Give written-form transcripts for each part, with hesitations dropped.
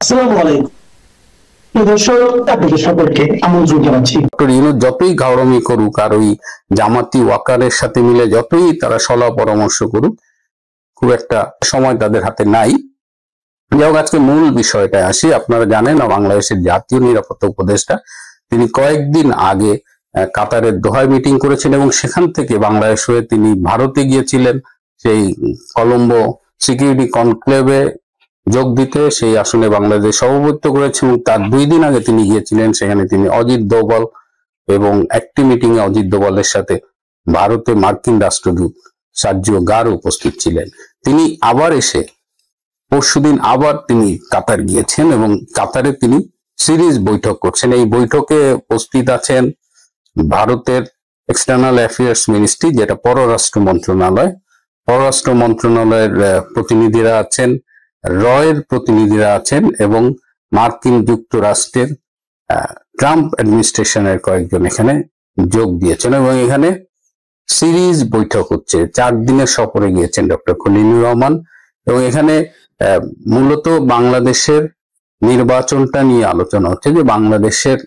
আসসালামু আলাইকুম প্রিয় দর্শক, আপনাদের সকলকে আমন্ত্রণ জানাচ্ছি। ডক্টর ইউনূস যতই ঘাওড়ামি করুক আর ওই জামাতি ওয়াকারের সাথে মিলে যতই তারা সলা পরামর্শ করুক, খুব একটা সময় তাদের হাতে নাই। যাই হোক, আজকে মূল বিষয়টা আসি। আপনারা জানেন না, বাংলাদেশের জাতীয় নিরাপত্তা উপদেষ্টা তিনি কয়েকদিন আগে কাতারের দোহায় মিটিং করেছেন এবং সেখান থেকে বাংলাদেশ হয়ে তিনি ভারতে গিয়েছিলেন সেই কলম্বো সিকিউরিটি কনক্লেভে যোগ দিতে। সেই আসনে বাংলাদেশ সভাপতিত্ব করেছেন এবং তার 2 দিন আগে তিনি গিয়েছিলেন সেখানে। তিনি অজিত দোভাল এবং একটি মিটিং এ অজিত দোভালের সাথে ভারতে মার্কিন রাষ্ট্রদূত সার্জিও গার উপস্থিত ছিলেন। তিনি আবার এসে পরশুদিন আবার তিনি কাতার গিয়েছেন এবং কাতারে তিনি সিরিজ বৈঠক করছেন। এই বৈঠকে উপস্থিত আছেন ভারতের এক্সটার্নাল অ্যাফেয়ার্স মিনিস্ট্রি, যেটা পররাষ্ট্র মন্ত্রণালয়ের প্রতিনিধিরা আছেন, রয়ের প্রতিনিধিরা আছেন এবং মার্কিন যুক্তরাষ্ট্রের ট্রাম্প অ্যাডমিনিস্ট্রেশনের কয়েকজন এখানে যোগ দিয়েছেন এবং এখানে সিরিজ বৈঠক হচ্ছে। 4 দিনের সফরে গিয়েছেন ডক্টর খলিলুর রহমান এবং এখানে মূলত বাংলাদেশের নির্বাচনটা নিয়ে আলোচনা হচ্ছে, যে বাংলাদেশের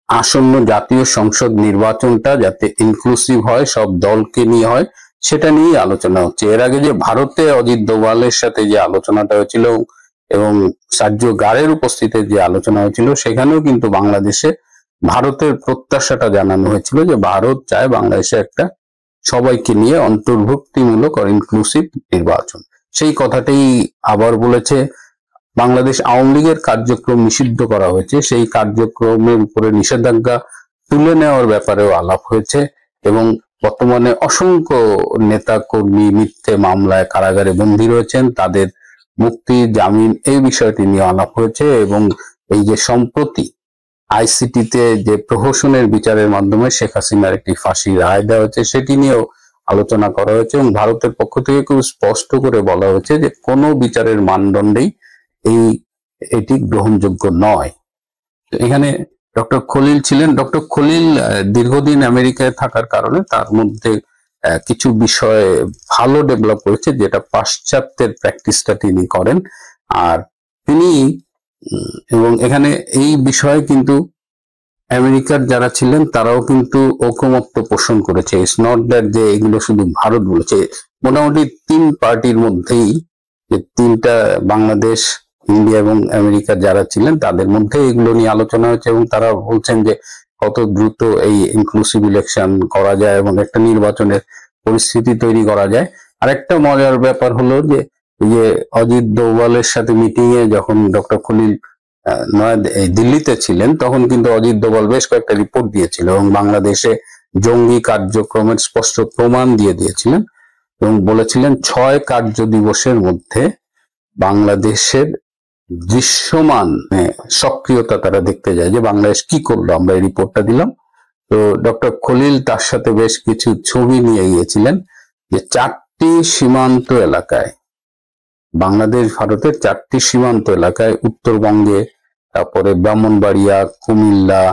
আসন্ন জাতীয় সংসদ নির্বাচনটা যাতে ইনক্লুসিভ হয়, সব দলকে নিয়ে হয়, সেটা নিয়ে আলোচনা হচ্ছে। এর আগে যে ভারতে অজিত দোভালের সাথে যে আলোচনাটা হয়েছিল এবং সার্জিও গারের উপস্থিতিতে যে আলোচনা হয়েছিল, সেখানেও কিন্তু বাংলাদেশে ভারতের প্রত্যাশাটা জানানো হয়েছিল যে ভারত চায় বাংলাদেশে একটা সবাইকে নিয়ে অন্তর্ভুক্তিমূলক আর ইনক্লুসিভ নির্বাচন। সেই কথাটাই আবার বলেছে। বাংলাদেশ আওয়ামী লীগের কার্যক্রম নিষিদ্ধ করা হয়েছে, সেই কার্যক্রমের উপরে নিষেধাজ্ঞা তুলে নেওয়ার ব্যাপারেও আলাপ হয়েছে এবং বর্তমানে অসংখ্য নেতা কর্মী মিথ্যে মামলায় কারাগারে বন্দী রয়েছেন, তাদের মুক্তি, জামিন, এই বিষয়টি নিয়ে আলাপ হয়েছে এবং এই যে সম্প্রতি আইসিটিতে যে প্রহসনের বিচারের মাধ্যমে শেখ হাসিনার একটি ফাঁসির রায় দেওয়া হয়েছে, সেটি নিয়েও আলোচনা করা হয়েছে এবং ভারতের পক্ষ থেকে খুব স্পষ্ট করে বলা হয়েছে যে কোনো বিচারের মানদণ্ডেই এটি গ্রহণযোগ্য নয়। এখানে ডক্টর খলিল ছিলেন। ডক্টর খলিল দীর্ঘদিন আমেরিকায় থাকার কারণে তার মধ্যে কিছু বিষয় ভালো ডেভেলপ করেছে, যেটা পাশ্চাত্যের প্র্যাকটিসটা তিনি করেন। আর তিনি এবং এখানে এই বিষয়ে কিন্তু আমেরিকার যারা ছিলেন তারাও কিন্তু ঐকমত্য পোষণ করেছে। ইটস নট দ্যাট যে এগুলো শুধু ভারত বলেছে। মোটামুটি 3 পার্টির মধ্যেই, যে 3টা বাংলাদেশ, ইন্ডিয়া এবং আমেরিকার যারা ছিলেন তাদের মধ্যে এগুলো নিয়ে আলোচনা হয়েছে এবং তারা বলছেন যে কত দ্রুত এই ইনক্লুসিভ ইলেকশন করা যায় এবং একটা নির্বাচনের পরিস্থিতি তৈরি করা যায়। আরেকটা মজার ব্যাপার হলো যে অজিত দোভালের সাথে মিটিং এ যখন ডক্টর খলিল দিল্লিতে ছিলেন, তখন কিন্তু অজিত দোভাল বেশ কয়েকটা রিপোর্ট দিয়েছিল এবং বাংলাদেশে জঙ্গি কার্যক্রমের স্পষ্ট প্রমাণ দিয়েছিলেন এবং বলেছিলেন 6 কার্য দিবসের মধ্যে বাংলাদেশের দৃশ্যমান সক্রিয়তা তারা দেখতে যায়, যে বাংলাদেশ কি করলো। আমরা এই রিপোর্টটা দিলাম। তো ডক্টর খলিল তার সাথে বেশ কিছু ছবি নিয়ে গিয়েছিলেন, যে 4টি সীমান্ত এলাকায়, বাংলাদেশ ভারতের 4টি সীমান্ত এলাকায়, উত্তরবঙ্গে, তারপরে ব্রাহ্মণবাড়িয়া, কুমিল্লা,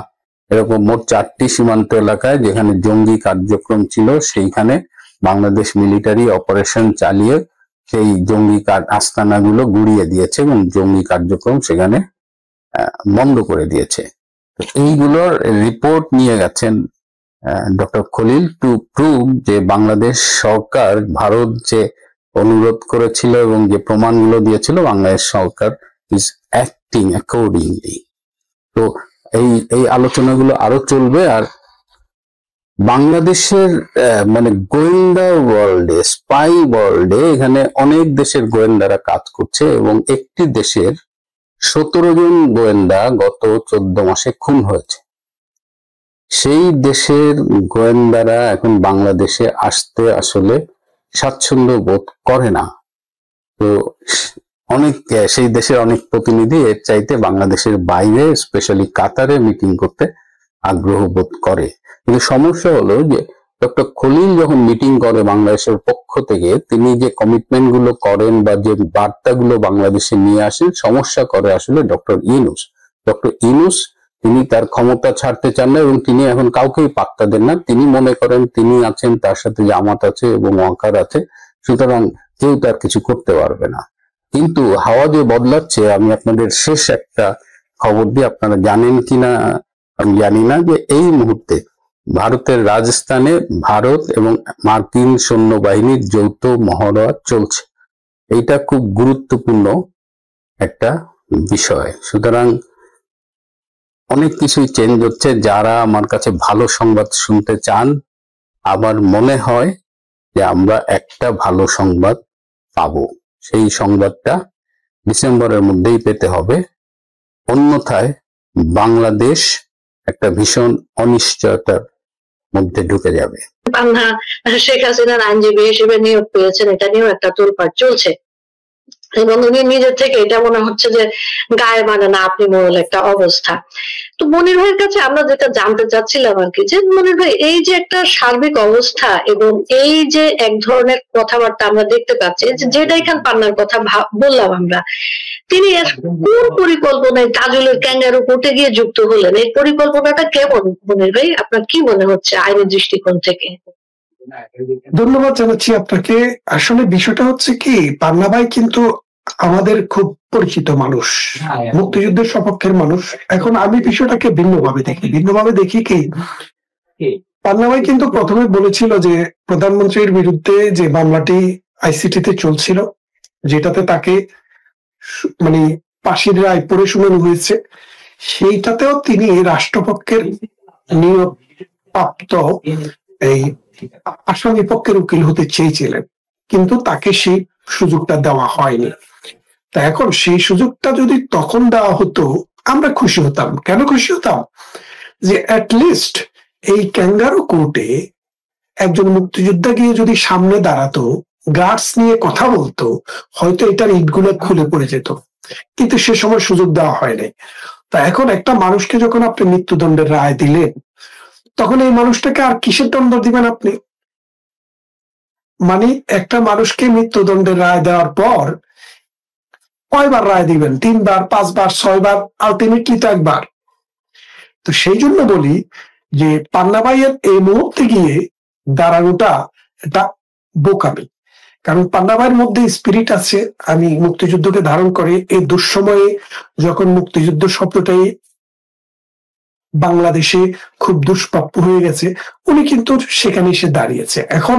এরকম মোট 4টি সীমান্ত এলাকায় যেখানে জঙ্গি কার্যক্রম ছিল, সেইখানে বাংলাদেশ মিলিটারি অপারেশন চালিয়ে সেই জঙ্গি আস্তানাগুলো গুড়িয়ে দিয়েছে এবং জঙ্গি কার্যক্রম সেখানে বন্ধ করে দিয়েছে। এইগুলোর রিপোর্ট নিয়ে গেছেন ডক্টর খলিল টু প্রুভ যে বাংলাদেশ সরকার, ভারত যে অনুরোধ করেছিল এবং যে প্রমাণগুলো দিয়েছিল, বাংলাদেশ সরকার ইজ অ্যাক্টিং অ্যাকর্ডিংলি। তো এই আলোচনাগুলো আরো চলবে। আর বাংলাদেশের মানে গোয়েন্দা ওয়ার্ল্ডে, স্পাই ওয়ার্ল্ডে, এখানে অনেক দেশের গোয়েন্দারা কাজ করছে এবং একটি দেশের 17 জন গোয়েন্দা গত 14 মাসে খুন হয়েছে। সেই দেশের গোয়েন্দারা এখন বাংলাদেশে আসতে আসলে স্বাচ্ছন্দ্য বোধ করে না। তো সেই দেশের অনেক প্রতিনিধি এর চাইতে বাংলাদেশের বাইরে, স্পেশালি কাতারে মিটিং করতে আগ্রহ বোধ করে। কিন্তু সমস্যা হলো যে ডক্টর খলিল যখন মিটিং করে বাংলাদেশের পক্ষ থেকে, তিনি যে কমিটমেন্ট গুলো করেন বা যে বার্তাগুলো বাংলাদেশে নিয়ে আসেন, সমস্যা করে আসলে ডক্টর ইউনূস। তিনি তার ক্ষমতা ছাড়তে চান না এবং তিনি এখন কাউকেই পাত্তা দেন না। তিনি মনে করেন তিনি আছেন, তার সাথে জামাত আছে এবং ওয়াকার আছে, সুতরাং কেউ তার কিছু করতে পারবে না। কিন্তু হাওয়া যে বদলাচ্ছে, আমি আপনাদের শেষ একটা খবর দিয়ে, আপনারা জানেন কিনা আমি জানি না, যে এই মুহূর্তে ভারতের রাজস্থানে ভারত এবং মার্কিন সৈন্যবাহিনীর যৌথ মহড়া চলছে। এইটা খুব গুরুত্বপূর্ণ একটা বিষয়। সুতরাং অনেক কিছুই চেঞ্জ হচ্ছে। যারা আমার কাছে ভালো সংবাদ শুনতে চান, আমার মনে হয় যে আমরা একটা ভালো সংবাদ পাবো। সেই সংবাদটা ডিসেম্বরের মধ্যেই পেতে হবে, অন্যথায় বাংলাদেশ একটা ভীষণ অনিশ্চয়তার মধ্যে ঢুকে যাবে। পান্না শেখ হাসিনার আইনজীবী হিসেবে নিয়োগ পেয়েছেন, এটা নিয়েও একটা তোলপাড় চলছে এবং উনি নিজের থেকে এটা মনে হচ্ছে যে গায়ে মানে না আপনি মোড়ল একটা অবস্থা। তো মনির ভাইয়ের কাছে আমরা যেটা জানতে চাচ্ছিলাম আর কি, যে মনির ভাই এই যে একটা সার্বিক অবস্থা এবং এই যে এক ধরনের কথাবার্তা আমরা দেখতে পাচ্ছি, যেটাই খান পান্নার কথা বললাম আমরা, তিনি কোন পরিকল্পনায় তাজুলের ক্যাঙ্গারু কোর্টে গিয়ে যুক্ত হলেন? এই পরিকল্পনাটা কেমন মনির ভাই, আপনার কি মনে হচ্ছে আইনি দৃষ্টিকোণ থেকে? ধন্যবাদ জানাচ্ছি আপনাকে। আসলে বিষয়টা হচ্ছে কি, পান্না ভাই কিন্তু আমাদের খুব পরিচিত মানুষ, মুক্তিযুদ্ধের সপক্ষের মানুষ। এখন আমি বিষয়টাকে ভিন্নভাবে দেখি কি, পান্না ভাই কিন্তু প্রথমে বলেছিল যে প্রধানমন্ত্রীর বিরুদ্ধে যে মামলাটি আইসিটিতে চলছিল, যেটাতে তাকে মানে ফাঁসির রায় পড়ে শোনানো হয়েছে, সেইটাতেও তিনি রাষ্ট্রপক্ষের নিয়োগ প্রাপ্ত এই আসামি পক্ষের উকিল হতে চেয়েছিলেন, কিন্তু তাকে সেই সুযোগটা দেওয়া হয়নি। তা এখন সেই সুযোগটা যদি তখন দেওয়া হতো আমরা খুশি হতাম। কেন খুশি হতাম? যে অ্যাটলিস্ট এই ক্যাঙ্গারু কোর্টে একজন মুক্তিযোদ্ধা গিয়ে যদি সামনে দাঁড়াতো, গার্ডস নিয়ে কথা বলতো, হয়তো এটার ইটগুলো খুলে পড়ে যেত, কিন্তু সে সময় সুযোগ দেওয়া হয়নি। তা এখন একটা মানুষকে যখন আপনি মৃত্যুদণ্ডের রায় দিলেন, তখন এই মানুষটাকে আর কিসের দণ্ড দিবেন আপনি? মানে একটা মানুষকে মৃত্যুদণ্ডের রায় দেওয়ার পর কয়বার রায় দিবেন? 3 বার, 5 বার, 6 বার, আলটিমেটলি তো একবার। তো সেই জন্য বলি যে পান্না ভাইয়ের এই মুহূর্তে গিয়ে দাঁড়ানোটা এটা বোকামি। কারণ পান্না ভাইয়ের মধ্যে স্পিরিট আছে, আমি মুক্তিযুদ্ধকে ধারণ করে এই দুঃসময়ে যখন মুক্তিযুদ্ধ শব্দটাই বাংলাদেশে খুব দুষ্প্রাপ্য হয়ে গেছে, উনি কিন্তু সেখানে এসে দাঁড়িয়েছে। এখন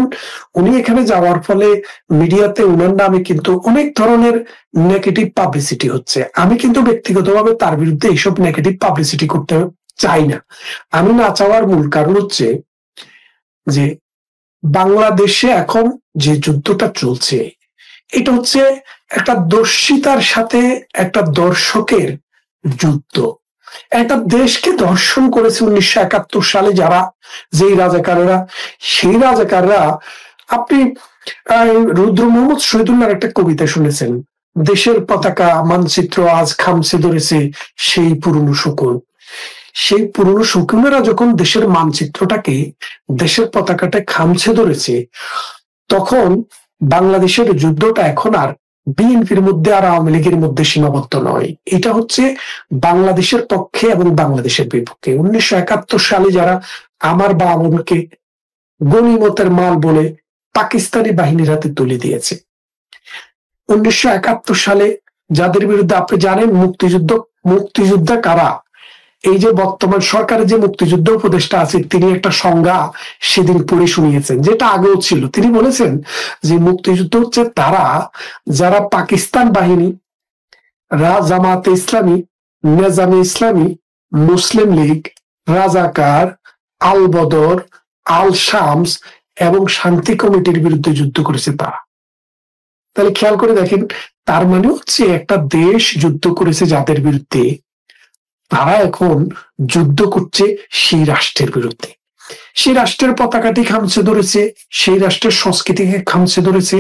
উনি এখানে যাওয়ার ফলে মিডিয়াতে উনার নামে কিন্তু অনেক ধরনের নেগেটিভ পাবলিসিটি হচ্ছে। আমি কিন্তু ব্যক্তিগতভাবে তার বিরুদ্ধে এইসব নেগেটিভ পাবলিসিটি করতে চাই না। আমি না চাওয়ার মূল কারণ হচ্ছে যে বাংলাদেশে এখন যে যুদ্ধটা চলছে, এটা হচ্ছে একটা দর্শিতার সাথে একটা দর্শকের যুদ্ধ। একটা দেশকে দর্শন করেছে 1971 সালে যারা, যেই রাজাকাররা, সেই রাজাকাররা, আপনি রুদ্র মোহাম্মদ শহীদুল্লাহর একটা কবিতা শুনেছেন, দেশের পতাকা মানচিত্র আজ খামছে ধরেছে সেই পুরনো শকুন। সেই পুরনো শকুনেরা যখন দেশের মানচিত্রটাকে, দেশের পতাকাটা খামছে ধরেছে, তখন বাংলাদেশের যুদ্ধটা এখন আর বিএনপির মধ্যে আর আওয়ামী লীগের মধ্যে সীমাবদ্ধ নয়। এটা হচ্ছে বাংলাদেশের পক্ষে এবং বাংলাদেশের বিপক্ষে। 1971 সালে যারা আমার বাবা বোনকে গনিমতের মাল বলে পাকিস্তানি বাহিনীর হাতে তুলে দিয়েছে, 1971 সালে যাদের বিরুদ্ধে আপনি জানেন মুক্তিযোদ্ধা কারা, এই যে বর্তমান সরকারের যে মুক্তিযুদ্ধ উপদেষ্টা আছে, তিনি একটা সংজ্ঞা সেদিন পড়ে শুনিয়েছেন, যেটা আগেও ছিল। তিনি বলেছেন যে মুক্তিযুদ্ধ হচ্ছে তারা যারা পাকিস্তান বাহিনী, জামাতে ইসলামী, নেজামে ইসলামী, মুসলিম লীগ, রাজাকার, আল বদর, আল শামস এবং শান্তি কমিটির বিরুদ্ধে যুদ্ধ করেছে তারা। তাহলে খেয়াল করে দেখেন, তার মানে হচ্ছে একটা দেশ যুদ্ধ করেছে যাদের বিরুদ্ধে, তারা এখন যুদ্ধ করছে সেই রাষ্ট্রের বিরুদ্ধে। সেই রাষ্ট্রের পতাকাটি খামছে ধরেছে, সেই রাষ্ট্রের সংস্কৃতিকে খামছে ধরেছে।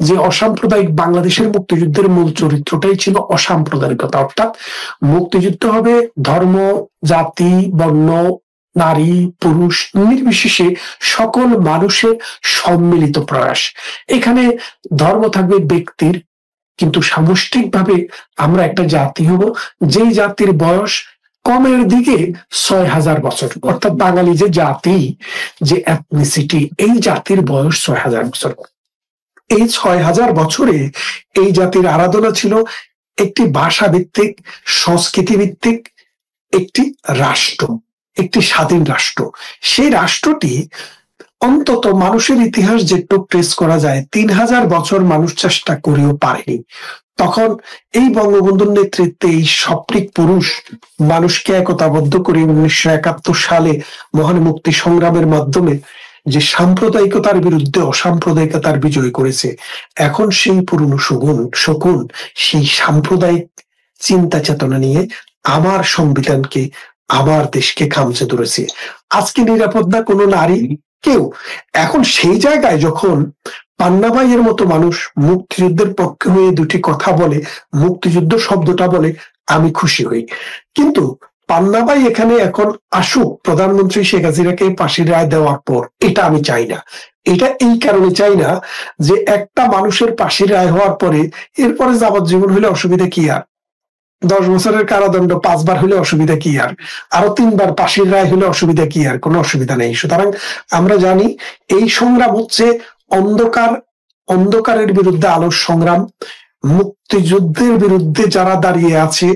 যে অসাম্প্রদায়িক বাংলাদেশের মুক্তিযুদ্ধের মূল চরিত্রটাই ছিল অসাম্প্রদায়িকতা, অর্থাৎ মুক্তিযুদ্ধ হবে ধর্ম, জাতি, বর্ণ, নারী, পুরুষ নির্বিশেষে সকল মানুষের সম্মিলিত প্রয়াস। এখানে ধর্ম থাকবে ব্যক্তির, কিন্তু সামষ্টিকভাবে আমরা একটা জাতি হব, যেই জাতির বয়স কমের দিকে 6000 বছর। অর্থাৎ বাঙালি যে জাতি, যে এথনিসিটি, এই জাতির বয়স 6000 বছর। এই 6000 বছরে এই জাতির আরাধনা ছিল একটি ভাষা ভিত্তিক, সংস্কৃতি ভিত্তিক একটি রাষ্ট্র, একটি স্বাধীন রাষ্ট্র। সেই রাষ্ট্রটি অন্তত মানুষের ইতিহাস যেটুকু ট্রেস করা যায় 3000 বছর মানুষ চেষ্টা করেও পারেনি। তখন এই বঙ্গবন্ধুর নেতৃত্বে এই স্বপ্নিক পুরুষ মানুষকে একতাবদ্ধ করে 1971 সালে মহান মুক্তি সংগ্রামের মাধ্যমে যে সাম্প্রদায়িকতার বিরুদ্ধে অসাম্প্রদায়িকতার বিজয় করেছে, এখন সেই পুরনো শকুন সেই সাম্প্রদায়িক চিন্তা চেতনা নিয়ে আমার সংবিধানকে, আমার দেশকে খামচে ধরেছে। আজকে নিরাপদ না কোনো নারী, কেউ। এখন সেই জায়গায় যখন পান্নাবাইয়ের মতো মানুষ মুক্তিযুদ্ধের পক্ষে হয়ে দুটি কথা বলে, মুক্তিযুদ্ধ শব্দটা বলে, আমি খুশি হই। কিন্তু পান্নাবাই এখানে এখন আসুক প্রধানমন্ত্রী শেখ হাসিনাকে ফাঁসির রায় দেওয়ার পর, এটা আমি চাই না। এটা এই কারণে চাই না যে একটা মানুষের ফাঁসির রায় হওয়ার পরে এরপরে যাবজ্জীবন হলে অসুবিধা কি, আর 10 বছরের কারাদণ্ড 5 বার হলে অসুবিধা কি, আর আরো 3 বার ফাঁসির রায় হলে অসুবিধা কি, আর কোনো অসুবিধা নেই। সুতরাং আমরা জানি এই সংগ্রাম হচ্ছে অন্ধকারের বিরুদ্ধে আলোর সংগ্রাম। মুক্তিযুদ্ধের বিরুদ্ধে যারা দাঁড়িয়ে আছে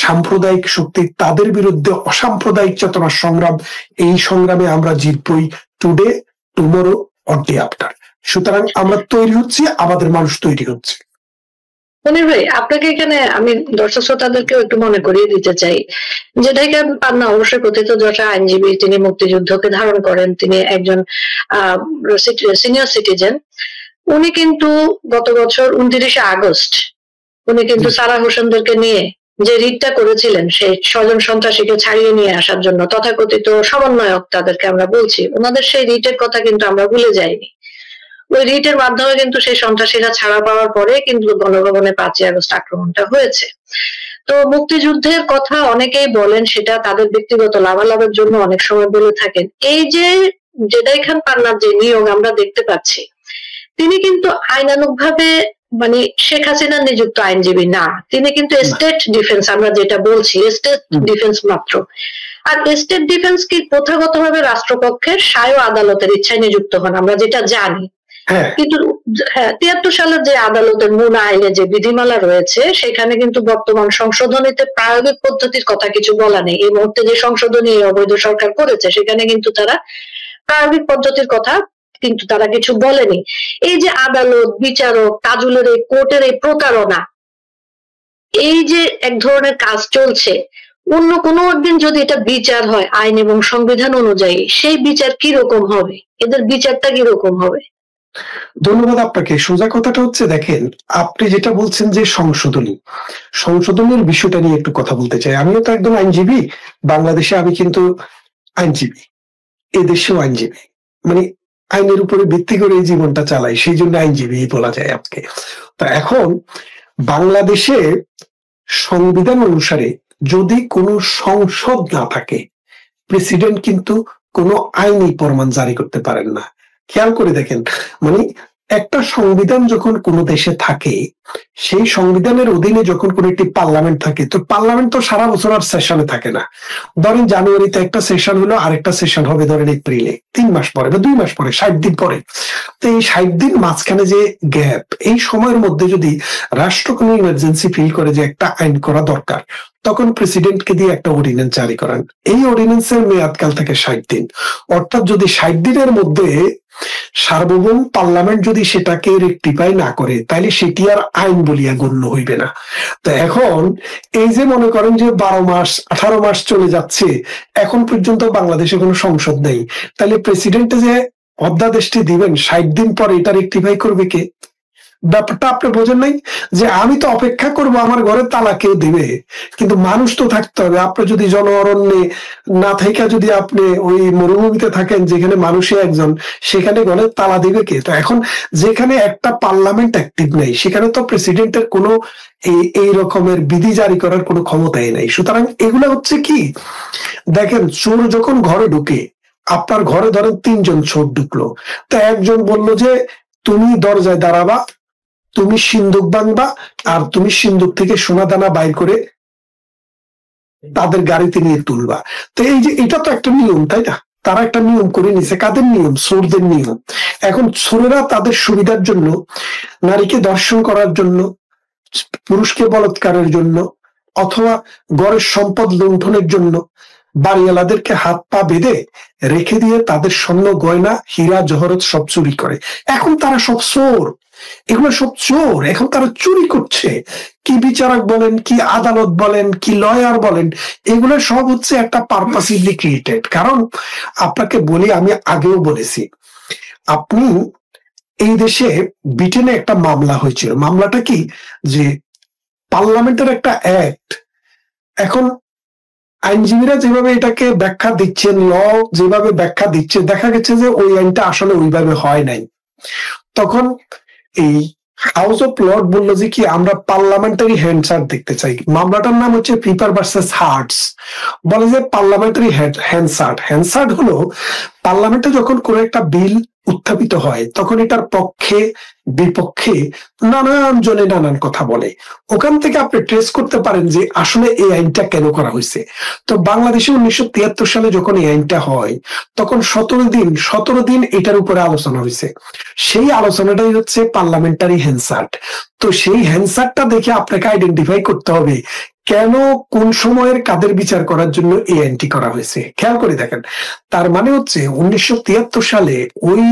সাম্প্রদায়িক শক্তি, তাদের বিরুদ্ধে অসাম্প্রদায়িক চেতনার সংগ্রাম। এই সংগ্রামে আমরা জিতবই, today, tomorrow, or day after. সুতরাং আমরা তৈরি হচ্ছি, আমাদের মানুষ তৈরি হচ্ছে। মনির ভাই, আপনাকে এখানে আমি দর্শক শ্রোতাদেরকেও একটু মনে করিয়ে দিতে চাই যে ঢাকা পান্না অবশ্যই প্রথিতযশা আইনজীবী, তিনি মুক্তিযুদ্ধকে ধারণ করেন, তিনি একজন সিনিয়র সিটিজেন। উনি কিন্তু গত বছর 29শে আগস্ট উনি কিন্তু সারা হোসেনদেরকে নিয়ে যে রিটটা করেছিলেন সেই 6 জন সন্ত্রাসীকে ছাড়িয়ে নিয়ে আসার জন্য, তথাকথিত সমন্বয়ক তাদেরকে আমরা বলছি, ওনাদের সেই রিটের কথা কিন্তু আমরা ভুলে যাইনি। ওই রিটের মাধ্যমে কিন্তু সেই সন্ত্রাসীরা ছাড়া পাওয়ার পরে কিন্তু গণভবনে 5ই আগস্ট আক্রমণটা হয়েছে। তো মুক্তিযুদ্ধের কথা অনেকেই বলেন, সেটা তাদের ব্যক্তিগত লাভালাভের জন্য অনেক সময় বলে থাকেন। এই যে জেদাই খান পান্নার যে নিয়োগ আমরা দেখতে পাচ্ছি, তিনি কিন্তু আইনানুগভাবে মানে শেখ হাসিনার নিযুক্ত আইনজীবী না, তিনি কিন্তু স্টেট ডিফেন্স, আমরা যেটা বলছি স্টেট ডিফেন্স মাত্র। আর স্টেট ডিফেন্স কি প্রথাগতভাবে রাষ্ট্রপক্ষের স্বায়ত্ত আদালতের ইচ্ছায় নিযুক্ত হন, আমরা যেটা জানি। কিন্তু 73 সালের যে আদালতের মূল আইনে যে বিধিমালা রয়েছে, সেখানে কিন্তু বর্তমান সংশোধনীতে প্রায়োগিক পদ্ধতির কথা কিছু বলা নেই। এই মুহূর্তে যে সংশোধনী অবৈধ সরকার করেছে, সেখানে কিন্তু তারা প্রায়োগিক পদ্ধতির কথা কিন্তু তারা কিছু বলেনি। এই যে আদালত, বিচারক, তাজুলের এই কোর্টের এই প্রতারণা, এই যে এক ধরনের কাজ চলছে, অন্য কোনো একদিন যদি এটা বিচার হয় আইন এবং সংবিধান অনুযায়ী, সেই বিচার কি রকম হবে, এদের বিচারটা কি রকম হবে? ধন্যবাদ আপনাকে। সোজা কথাটা হচ্ছে, দেখেন আপনি যেটা বলছেন যে সংশোধনের বিষয়টা নিয়ে একটু কথা বলতে চাই। আমিও তো একদম আইনজীবী, বাংলাদেশে আমি কিন্তু আইনজীবী, এদেশেও আইনজীবী, মানে আইনের উপরে ভিত্তি করে এই জীবনটা চালাই, সেই জন্য আইনজীবী বলা যায় আজকে। তো এখন বাংলাদেশে সংবিধান অনুসারে যদি কোনো সংসদ না থাকে, প্রেসিডেন্ট কিন্তু কোনো আইনি ফরমান জারি করতে পারেন না। খেয়াল করে দেখেন, মানে একটা সংবিধান যখন কোনো দেশে থাকে, সেই সংবিধানের অধীনে যখন কোনো একটি পার্লামেন্ট থাকে, তো পার্লামেন্ট তো সারা বছর আর সেশনে থাকে না। ধরেন জানুয়ারিতে একটা সেশন হলো, আরেকটা সেশন হবে ধরেন এপ্রিলে, 3 মাস পরে বা 2 মাস পরে, 60 দিন পরে। তো এই 60 দিন মাঝখানে যে গ্যাপ, এই সময়ের মধ্যে যদি রাষ্ট্র কোনো ইমার্জেন্সি ফিল করে যে একটা আইন করা দরকার, তখন প্রেসিডেন্টকে দিয়ে একটা অর্ডিন্যান্স জারি করান। এই অর্ডিন্যান্সের মেয়াদকাল থাকে 60 দিন। অর্থাৎ যদি 60 দিনের মধ্যে সার্বভৌম পার্লামেন্ট যদি সেটাকে রেকটিফাই না করে, তাহলে সেটি আর আইন বলিয়া গণ্য হইবে না। তো এখন এই যে মনে করেন যে 12 মাস 18 মাস চলে যাচ্ছে, এখন পর্যন্ত বাংলাদেশে কোনো সংসদ নেই, তাহলে প্রেসিডেন্টে যে অধ্যাদেশটি দিবেন 60 দিন পরে, এটা রেকটিফাই করবে কে? ব্যাপারটা আপনি বোঝেন নাই যে আমি তো অপেক্ষা করব আমার ঘরে তালা কেউ দিবে, কিন্তু মানুষ তো থাকতে হবে। আপনি যদি জন অরণ্যে না থেকে যদি আপনি ওই মরুভূমিতে থাকেন যেখানে মানুষই একজন, সেখানে ঘরে তালা দিবে কে? তো এখন যেখানে একটা পার্লামেন্ট অ্যাক্টিভ নেই, সেখানে তো প্রেসিডেন্টের কোনো এই রকমের বিধি জারি করার কোনো ক্ষমতাই নাই। সুতরাং এগুলো হচ্ছে কি, দেখেন চোর যখন ঘরে ঢুকে, আপনার ঘরে ধরেন 3 জন চোর ঢুকলো, তো একজন বলল যে তুমি দরজায় দাঁড়াবা, তুমি সিন্দুক ভাঙবা, আর তুমি সিন্দুক থেকে সোনা দানা বাইর করে তাদের গাড়িতে নিয়ে তুলবা। তো এই যে এটা তো একটা নিয়ম, তাই না? তারা একটা নিয়ম করে নিছে। কাদের নিয়ম? চোরদের নিয়ম। এখন চোরেরা তাদের সুবিধার জন্য, নারীকে ধর্ষণ করার জন্য, পুরুষকে বলাৎকারের জন্য, অথবা গড়ের সম্পদ লুণ্ঠনের জন্য বাড়িওয়ালাদেরকে হাত পা বেঁধে রেখে দিয়ে তাদের স্বর্ণ গয়না হীরা জহরত সব চুরি করে। এখন তারা সব চোর, এগুলো সব চোর, এখন তারা চুরি করছে। কি বিচারক বলেন, কি আদালত বলেন, কি লয়ার বলেন, এগুলো সব হচ্ছে একটা পারপাসিভলি ক্রিয়েটেড। কারণ আপনাকে বলি, আমি আগেও বলেছি, আপনি এই দেশে ব্রিটেনে একটা মামলা হয়েছিল। মামলাটা কি, যে পার্লামেন্টের একটা অ্যাক্ট, এখন আইনজীবীরা যেভাবে এটাকে ব্যাখ্যা দিচ্ছেন, ল যেভাবে ব্যাখ্যা দিচ্ছে, দেখা গেছে যে ওই আইনটা আসলে ওইভাবে হয় নাই। তখন এই হাউস অফ লর্ড বললো যে কি, আমরা পার্লামেন্টারি হ্যান্ডসার্ট দেখতে চাই। মামলাটার নাম হচ্ছে পিপার ভার্সেস হার্টস। বলে যে পার্লামেন্টারি হ্যান্ডসার্ট, হ্যান্ডসার্ট হলো পার্লামেন্টে যখন কোনো একটা বিল উত্থাপিত হয় তখন এটার পক্ষে বিপক্ষে নানান জনে নানান কথা বলে। ওখান থেকে আপনি ট্রেস করতে পারেন যে আসলে এই আইনটা কেন করা হয়েছে। তো বাংলাদেশে 1973 সালে যখন এই আইনটা হয় তখন 17 দিন এটার উপরে আলোচনা হয়েছে। সেই আলোচনাটাই হচ্ছে পার্লামেন্টারি হ্যান্ডসার্ট। তো সেই হ্যান্ডসার্টটা দেখে আপনাকে আইডেন্টিফাই করতে হবে কেন, কোন সময়ের কাদের বিচার করার জন্য এই আইনটি করা হয়েছে। খেয়াল করে দেখেন, তার মানে হচ্ছে 1973 সালে ওই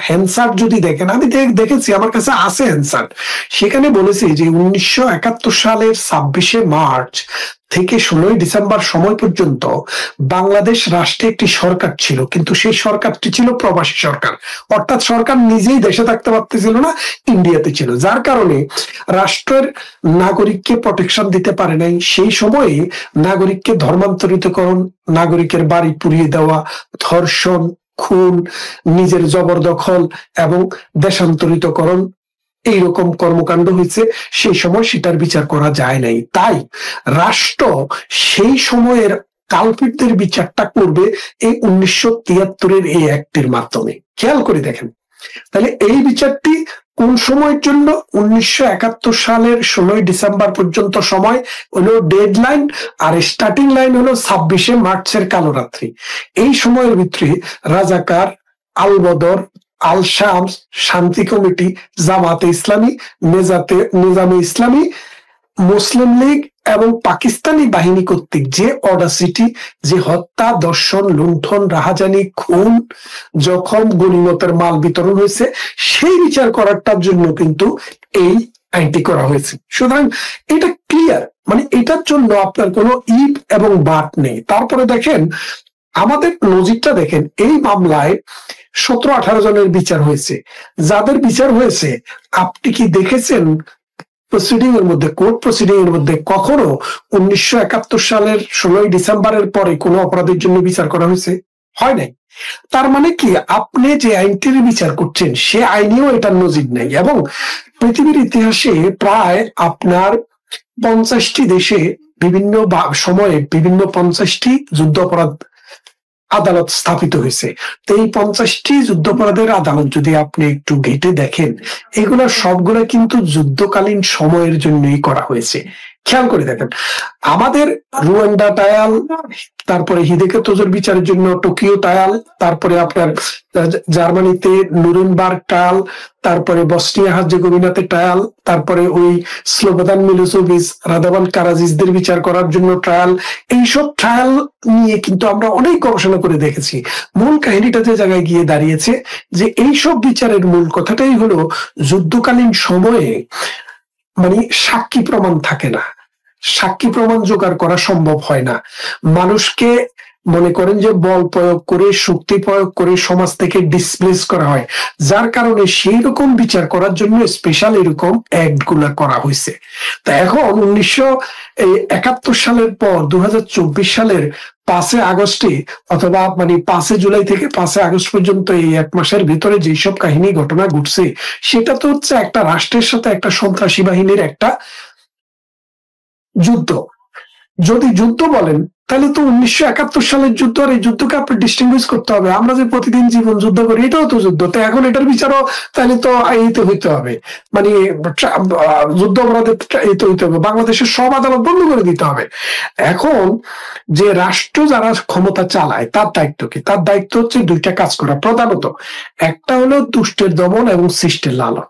হ্যান্ডসার্ট যদি দেখেন, আমি দেখেছি, আমার কাছে আছে হ্যান্ডসার্ট, সেখানে বলেছে যে 1971 সালের 26শে মার্চ থেকে 16ই ডিসেম্বর সময় পর্যন্ত বাংলাদেশ রাষ্ট্রে একটি সরকার ছিল, কিন্তু সেই সরকারটি ছিল প্রবাসী সরকার, অর্থাৎ সরকার নিজেই দেশে থাকতে পারতেছিল না, ইন্ডিয়াতে ছিল, যার কারণে রাষ্ট্রের নাগরিককে প্রোটেকশন দিতে পারে নাই। সেই সময়ে নাগরিককে ধর্মান্তরিতকরণ, নাগরিকের বাড়ি পুড়িয়ে দেওয়া, ধর্ষণ, খুন, নিজের জবরদখল এবং দেশান্তরিতকরণ, এইরকম কর্মকাণ্ড হয়েছে। সেই সময় সেটার বিচার করা যায় নাই। তাই রাষ্ট্র সেই সময়ের কালপিটদের বিচারটা করবে এই 1973-এর এই অ্যাক্টের মাধ্যমে। খেয়াল করে দেখেন, তাহলে এই বিচারটি কোন সময়ের জন্য? 1971 সালের 16ই ডিসেম্বর পর্যন্ত সময় হলো dead line, are starting line হলো 26শে মার্চের কালো রাত্রি। এই সময়ের ভিতরে রাজাকার, আল বদর, আল শামস, শান্তি কমিটি, জামাতে ইসলামী, নিজামে ইসলামী, মুসলিম লীগ এবং পাকিস্তানি বাহিনী কর্তৃক যে অডাসিটি, যে হত্যা, দর্শন, লুণ্ঠন, রাহাজানি, খুন, জখম, গনিমতের মাল বিতরণ হয়েছে, সেই বিচার করাটার জন্য কিন্তু এই আইনটি করা হয়েছে। সুতরাং এটা ক্লিয়ার, মানে এটার জন্য আপনার কোনো ইট এবং বাট নেই। তারপরে দেখেন আমাদের নজিরটা দেখেন, এই মামলায় 17-18 জনের বিচার হয়েছে। যাদের বিচার হয়েছে, আপনি কি দেখেছেন প্রসিডিং এর মধ্যে, কোর্ট প্রসিডিং এর মধ্যে কখনো 1971 সালের 16ই ডিসেম্বরের পরে কোনো অপরাধের জন্য বিচার করা হয়েছে? হয় নাই। তার মানে কি, আপনি যে আইনটির বিচার করছেন সে আইনেও এটার নজির নেই। এবং পৃথিবীর ইতিহাসে প্রায় আপনার 50টি দেশে বিভিন্ন সময়ে বিভিন্ন 50টি যুদ্ধ অপরাধ আদালত স্থাপিত হয়েছে। তো এই 50টি যুদ্ধাপরাধের আদালত যদি আপনি একটু ঘেটে দেখেন, এগুলো সবগুলো কিন্তু যুদ্ধকালীন সময়ের জন্যই করা হয়েছে। খেয়াল করে দেখেন, আমাদের রুয়ান্ডা ট্রায়াল, তারপরে হিদেকে তোজোর বিচারের জন্য টোকিও ট্রায়াল, তারপরে আপনার জার্মানিতে নুরেনবার্গ ট্রায়াল, তারপরে বসনিয়া হার্জেগোভিনাতে ট্রায়াল, তারপরে ওই স্লোবোদান মিলোসেভিচ, রাদাভান কারাজিসদের বিচার করার জন্য ট্রায়াল। এইসব ট্রায়াল নিয়ে কিন্তু আমরা অনেক গবেষণা করে দেখেছি। মূল কাহিনীটা যে জায়গায় গিয়ে দাঁড়িয়েছে, যে এইসব বিচারের মূল কথাটাই হলো যুদ্ধকালীন সময়ে মানে সাক্ষী প্রমাণ থাকে না, সাক্ষী প্রমাণ জোগাড় করা সম্ভব হয় না। মানুষকে মনে করেন যে বল প্রয়োগ করে, শক্তি প্রয়োগ করে সমাজ থেকে ডিসপ্লেস করা হয়, যার কারণে সেই রকম বিচার করার জন্য স্পেশাল এরকম অ্যাক্ট গুলা করা হয়েছে। তা এখন 1971 সালের পর 2024 সালের 5 আগস্টে, অথবা মানে 5 জুলাই থেকে 5 আগস্ট পর্যন্ত এই 1 মাসের ভিতরে যেসব কাহিনী ঘটনা ঘটছে, সেটা তো হচ্ছে একটা রাষ্ট্রের সাথে একটা সন্ত্রাসী বাহিনীর একটা যুদ্ধ। যদি যুদ্ধ বলেন তাহলে তো 1971 সালের যুদ্ধ আর এই যুদ্ধকে আপনি ডিস্টিংগুইশ করতে হবে। আমরা যে প্রতিদিন জীবন যুদ্ধ করি এটাও তো যুদ্ধ, তো এখন এটার বিচারও তাহলে তো এইতে হইতে হবে, মানে যুদ্ধ অপরাধের এইতে হইতে হবে, বাংলাদেশের সব আদালত বন্ধ করে দিতে হবে। এখন যে রাষ্ট্র যারা ক্ষমতা চালায় তার দায়িত্ব কি? তার দায়িত্ব হচ্ছে দুইটা কাজ করা প্রধানত। একটা হলো দুষ্টের দমন এবং শিষ্টের লালন।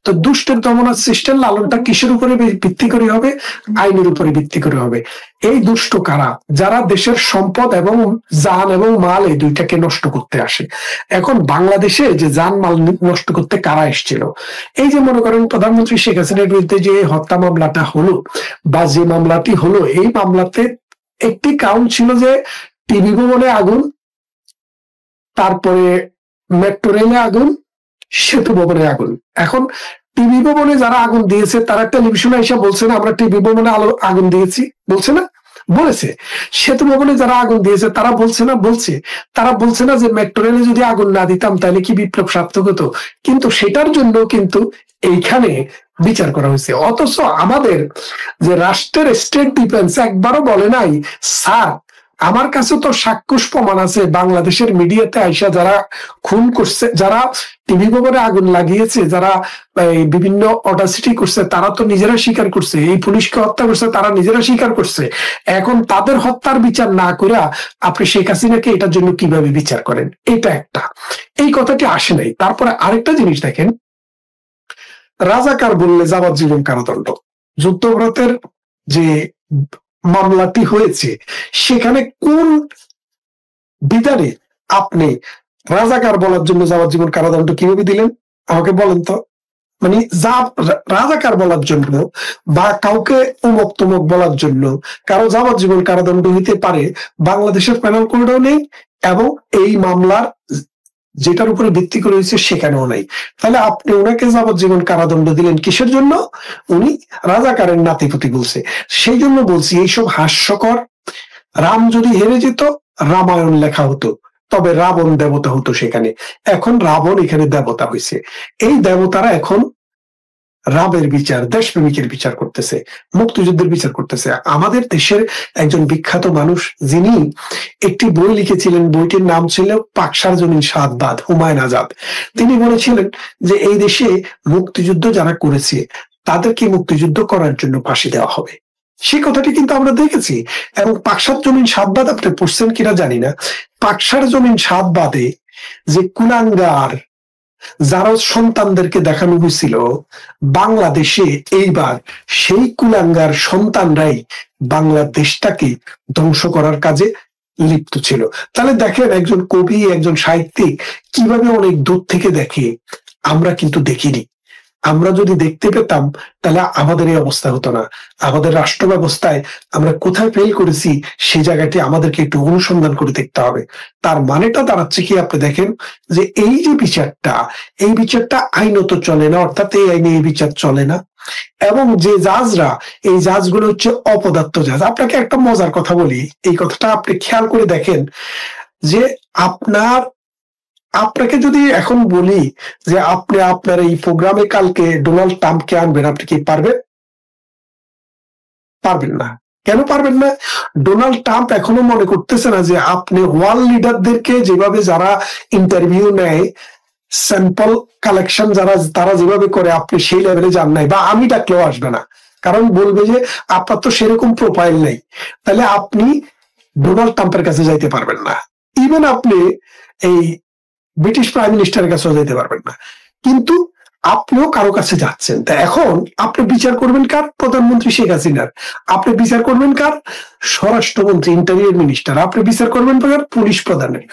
তো দুষ্টের দমন আর শিষ্টের লালনটা কিসের উপরে ভিত্তি করে হবে? আইনের উপরে ভিত্তি করে হবে। এই দুষ্ট কারা? যারা দেশের সম্পদ এবং জান এবং মাল এই দুইটাকে নষ্ট করতে আসে। এখন বাংলাদেশে যে জান মাল নষ্ট করতে কারা এসেছিল? এই যে মনে করেন প্রধানমন্ত্রী শেখ হাসিনার বিরুদ্ধে যে হত্যা মামলাটা হলো বা যে মামলাটি হলো, এই মামলাতে একটি কাউন্ট ছিল যে টিভি ভবনে আগুন, তারপরে মেট্রো রেলে আগুন, সেতু ভবনে আগুন। এখন টিভি ভবনে যারা আগুন দিয়েছে তারা টেলিভিশনে এসে বলছে না আমরা টিভি ভবনে আগুন দিয়েছি, বলছে না? বলেছে। সেতু ভবনে যারা আগুন দিয়েছে তারা বলছে না? বলছে। তারা বলছে না যে মেট্রো রেলে যদি আগুন না দিতাম তাহলে কি বিপ্লব সার্থক হতো? কিন্তু সেটার জন্য কিন্তু এইখানে বিচার করা হয়েছে। অথচ আমাদের যে রাষ্ট্রের স্টেট ডিফেন্স একবারও বলে নাই স্যার আমার কাছে তো সাক্ষ্য প্রমাণ আছে বাংলাদেশের মিডিয়াতে আইসা যারা খুন করছে, যারা টিভি ভবনে আগুন লাগিয়েছে, যারা বিভিন্ন অডাসিটি করছে তারা তো নিজেরা স্বীকার করছে, এই পুলিশকে হত্যা করছে তারা নিজেরা স্বীকার করছে। এখন তাদের হত্যার বিচার না করে আপনি শেখ হাসিনাকে এটার জন্য কিভাবে বিচার করেন? এটা একটা, এই কথাটি আসে নাই। তারপরে আরেকটা জিনিস দেখেন, রাজাকার বললে যাবজ্জীবন কারাদণ্ড। যুদ্ধঅপরাধের যে মামলাটি হয়েছে সেখানে কোন বিধানে আপনি রাজাকার বলার জন্য যাবজ্জীবন কারাদণ্ড কিভাবে দিলেন আমাকে বলেন তো? মানে রাজাকার বলার জন্য বা কাউকে অমুক তমুক বলার জন্য কারো যাবজ্জীবন কারাদণ্ড হইতে পারে, বাংলাদেশের প্যানেল কোডেও নেই এবং এই মামলার যেটার উপরে ভিত্তি করে হয়েছে সেখানেও নাই। তাহলে আপনি ওনাকে যাবজ্জীবন কারাদণ্ড দিলেন কিসের জন্য? উনি রাজাকারের নাতিপুতি বলছে। সেই জন্য বলছি এইসব হাস্যকর। রাম যদি হেরে যেত রামায়ণ লেখা হতো, তবে রাবণ দেবতা হতো সেখানে। এখন রাবণ এখানে দেবতা হয়েছে। এই দেবতারা এখন রামের বিচার, দেশপ্রেমিকের বিচার করতেছে, মুক্তিযুদ্ধের বিচার করতেছে। আমাদের দেশের একজন বিখ্যাত মানুষ যিনি একটি বই লিখেছিলেন, বইটির নাম ছিল পাকশার জমিন সাতবাদ, হুমায়ুন আজাদ। তিনি বলেছিলেন যে এই দেশে মুক্তিযুদ্ধ যারা করেছে তাদেরকে মুক্তিযুদ্ধ করার জন্য ফাঁসি দেওয়া হবে। সেই কথাটি কিন্তু আমরা দেখেছি। এবং পাকশার জমিন সাতবাদ আপনি পড়ছেন কিনা জানি না। পাকশার জমিন সাতবাদে যে কুলাঙ্গার যারা সন্তানদেরকে দেখানো হয়েছিল বাংলাদেশে, এইবার সেই কুলাঙ্গার সন্তানরাই বাংলাদেশটাকে ধ্বংস করার কাজে লিপ্ত ছিল। তাহলে দেখেন একজন কবি, একজন সাহিত্যিক কিভাবে অনেক দূর থেকে দেখে, আমরা কিন্তু দেখিনি। আমরা যদি দেখতে পেতাম তাহলে আমাদের এই অবস্থা হতো না। আমাদের রাষ্ট্র ব্যবস্থায় আমরা কোথায় ফেল করেছি সেই জায়গাটি আমাদেরকে একটু অনুসন্ধান করে দেখতে হবে। তার মানেটা দাঁড়াচ্ছে কি, আপনি দেখেন যে এই যে বিচারটা, এই বিচারটা আইনত চলে না, অর্থাৎ এই আইনে এই বিচার চলে না। এবং যে জাজরা, এই জাজগুলো হচ্ছে অপদার্থ জাজ। আপনাকে একটা মজার কথা বলি, এই কথাটা আপনি খেয়াল করে দেখেন যে আপনাকে যদি এখন বলি যে আপনি আপনার এই প্রোগ্রামে কালকে ডোনাল্ড ট্রাম্পকে আনবেন, আপনি কি পারবেন? পারবেন না। কেন পারবেন না? ডোনাল্ড ট্রাম্প এখনো মনে করতেছে না যে আপনি ওয়ার্ল্ড লিডারদেরকে যেভাবে যারা ইন্টারভিউ নেয়, স্যাম্পল কালেকশন তারা যেভাবে করে আপনি সেই লেভেলে যান নাই, বা আমি ডাকলেও আসবে না, কারণ বলবে যে আপনার তো সেরকম প্রোফাইল নেই। তাহলে আপনি ডোনাল্ড ট্রাম্পের কাছে যাইতে পারবেন না। ইভেন আপনি এই ব্রিটিশ প্রাইম মিনিস্টারের কাছেও যেতে পারবেন না। কিন্তু আপনিও কারো কাছে যাচ্ছেন। তা এখন আপনি বিচার করবেন কার? প্রধানমন্ত্রী শেখ হাসিনার। আপনি বিচার করবেন কার? স্বরাষ্ট্রমন্ত্রী, ইন্টেরিয়র মিনিস্টার। আপনি বিচার করবেন কার? পুলিশ প্রধানের।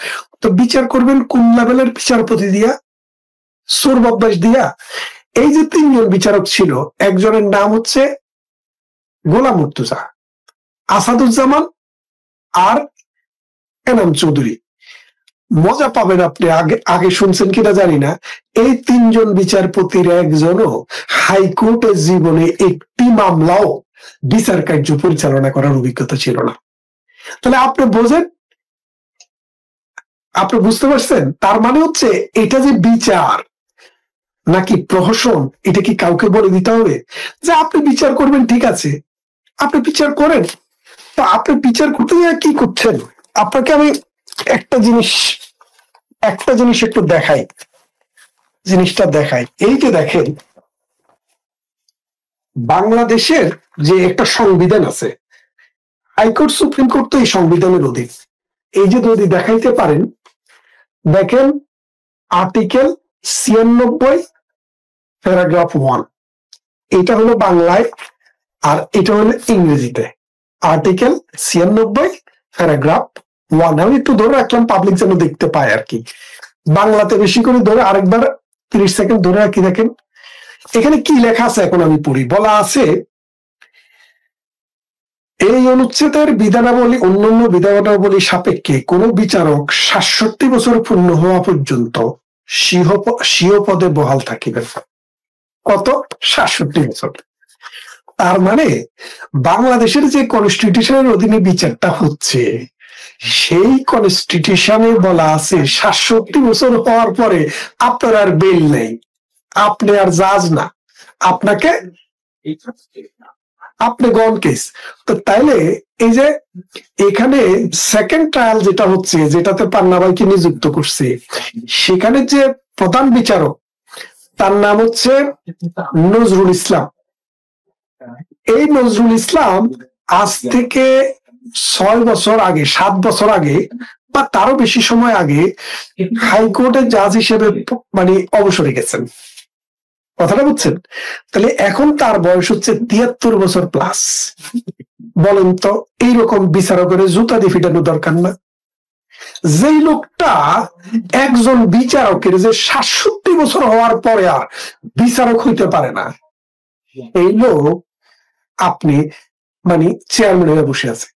তো বিচার করবেন কোন লেভেলের বিচারপতি দিয়া? সোর বদমাশ দিয়া? এই যে তিনজন বিচারক ছিল, একজনের নাম হচ্ছে গোলাম মুর্তুজা, আসাদুজ্জামান আর এনাম চৌধুরী। মজা পাবেন আপনি, আগে শুনছেন কিনা জানি না, এই তিনজন বিচারপতির একজনও হাইকোর্টের জীবনে একটি মামলাও বিচার কার্য পরিচালনা করার অভিজ্ঞতা ছিল না। তাহলে আপনি বোঝেন, আপনি বুঝতে পারছেন? তার মানে হচ্ছে এটা যে বিচার নাকি প্রহসন, এটা কি কাউকে বলে দিতে হবে যে আপনি বিচার করবেন? ঠিক আছে, আপনি বিচার করেন, তো আপনি বিচার করতে গিয়ে কি করছেন? আপনাকে আমি একটা জিনিস একটু দেখাই, জিনিসটা দেখাই। এই যে দেখেন, বাংলাদেশের যে একটা সংবিধান আছে, হাইকোর্ট সুপ্রিম কোর্ট তো এই সংবিধানের অধীন। এই যে যদি দেখাইতে পারেন, দেখেন আর্টিকেল 96 প্যারাগ্রাফ 1, এটা হলো বাংলায় আর এটা হলো ইংরেজিতে। আর্টিকেল 96 প্যারাগ্রাফ 1, আমি একটু ধরে রাখলাম পাবলিক যেন দেখতে পায় আর কি। বাংলাতে বেশি করে ধরে আরেকবার 30 সেকেন্ড ধরে রাখি। দেখেন এখানে কি লেখা আছে, এখন আমি পড়ি। বলা আছে, এই অনুচ্ছেদের বিধানাবলী অন্যান্য বিধানাবলী সাপেক্ষে কোন বিচারক 67 বছর পূর্ণ হওয়া পর্যন্ত স্বীয় পদে বহাল থাকিবেন। কত? 67 বছর। তার মানে বাংলাদেশের যে কনস্টিটিউশনের অধীনে বিচারটা হচ্ছে, সেই কনস্টিটিউশনে বলা আছে 67 বছর হওয়ার পরে আপনার আর বেল নেই, আপনি আর জাজ না, আপনাকে আপনি গন কেস। তো তাইলে এই যে এখানে সেকেন্ড ট্রায়াল যেটা হচ্ছে, যেটাতে পান্না ভাইকে নিযুক্ত করছে, সেখানে যে প্রধান বিচারক তার নাম হচ্ছে নজরুল ইসলাম। এই নজরুল ইসলাম আজ থেকে 6 বছর আগে, 7 বছর আগে বা তারও বেশি সময় আগে হাইকোর্টের জাজ হিসেবে মানে অবসরে গেছেন। কথাটা বুঝছেন? তাহলে এখন তার বয়স হচ্ছে 73 বছর প্লাস। বলেন তো, এইরকম বিচারকের জুতা দিয়ে ফিটানো দরকার না? যেই লোকটা একজন বিচারকের যে 67 বছর হওয়ার পরে আর বিচারক হইতে পারে না, এই লোক আপনি মানে চেয়ারম্যান হয়ে বসে আছে।